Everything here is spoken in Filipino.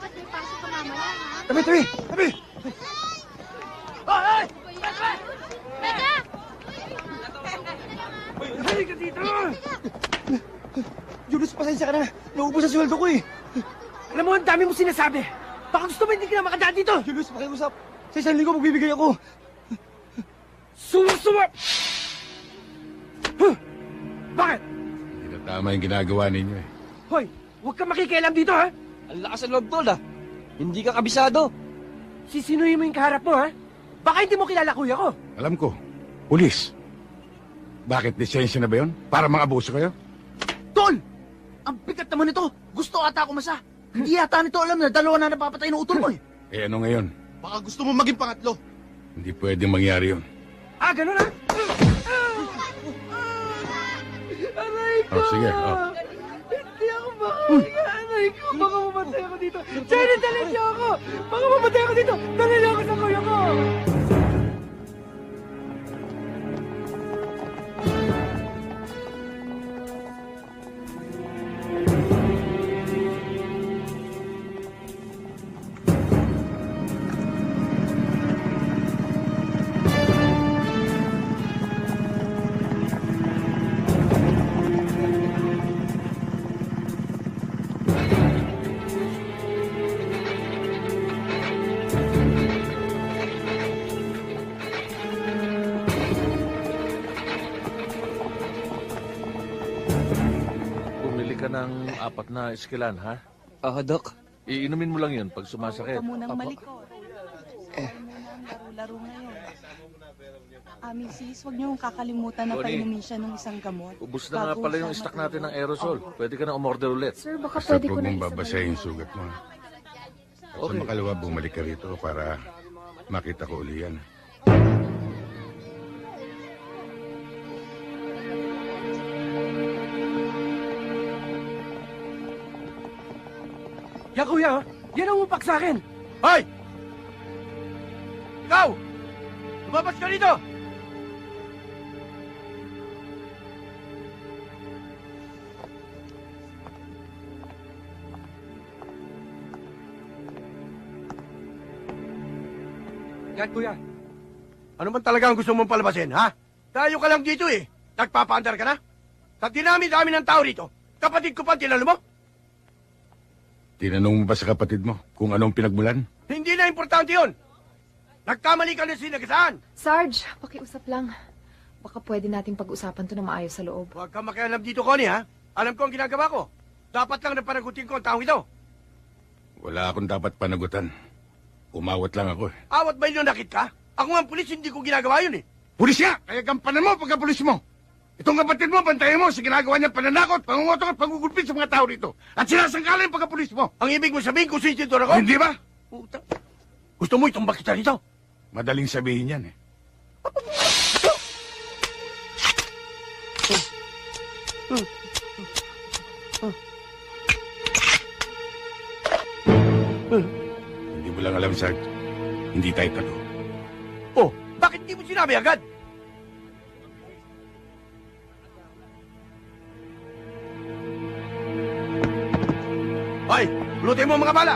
dapat may pasok ka mamaya, ha? Tabi! Tabi! Hoy! Teka! Halika dito! Julius, pasensya ka na. Naubos ang sweldo ko eh. Alam mo, ang dami mo sinasabi. Baka gusto mo hindi ka na makadaan dito. Julius, pakiusap. Sa 1,000 magbibigay ako. Suwa! Huh? Bakit? Hindi na tama yung ginagawa ninyo eh. Hoy, huwag kang makikialam dito, ha? Ang lakas ng loob, tol, ah. Hindi ka kabisado. Sisinuhin mo yung kaharap mo, ha? Baka hindi mo kilala kuya ko. Alam ko, pulis. Bakit lisensya na ba yun? Para mga abuso kayo? Tol! Ang bigat naman nito. Gusto ata ako masa. Hindi yata nito alam na dalawa na napapatay ng utol mo eh. Eh ano ngayon? Baka gusto mo maging pangatlo. Hindi pwedeng mangyari yun. Ah, ganun, ha? Aray ko! Oh, sige, oh. Hindi ako makahinga. Aray ko, baka mamatay ako dito. Jenny, dali niyo ako! Baka mamatay ako dito. Dali niyo ako sa kuya ko! Bumili ka ng 4 na iskilan, ha? Dok. Iinumin mo lang yun pag sumasakit. Huwag ka munang malikot. Laro-laro ngayon. Mrs., huwag niyong kakalimutan na Tony. painumin siya ng isang gamot. Ubus na nga Bago pala siya yung stock natin ng matulog. aerosol. Pwede ka na umorder ulit. Sir, baka Basta pwede ko huwag na mong isabay. babasahin yung sugat mo. Sa makalawa, bumalik ka rito para makita ko uli yan. Yan, kuya, ha? Yan ang upak sa akin. Hoy! Ikaw! Lumabas ka dito! Yan, kuya. Ano man talaga ang gusto mong palabasin, ha? Tayo ka lang dito eh. Nagpapaandar ka na? Sa dinami-dami ng tao rito, kapatid ko pa ang tinalo mo? Tinanong mo ba sa kapatid mo kung anong pinagmulan? Hindi na importante yon. Nagkamali ka na sinagasaan. Sarge, pakiusap lang. Baka pwede nating pag-usapan to na maayos sa loob. Huwag kang makialam dito, Connie, ha? Alam ko ang ginagawa ko. Dapat lang na panagutin ko ang taong ito. Wala akong dapat panagutan. Umawat lang ako eh. Awat ba yun nakit ka? Ako nga ang pulis, hindi ko ginagawa yun eh. Pulis nga! Kaya gampanan mo pagka-pulis mo! Itong kapatid mo, bantayan mo sa ginagawa niyang pananakot, pangungotok at pangugulpit sa mga tao rito. At sinasangkalan yung pagka-pulis mo. Ang ibig mo sabihin kung sinsintor ako? Hindi ba? Puta. Gusto mo itumbak kita dito? Madaling sabihin yan eh. Hindi mo lang alam, Sarge. Hindi tayo talo. Oh, bakit di mo sinabi agad? Hoy, pulutin mo ang mga bala!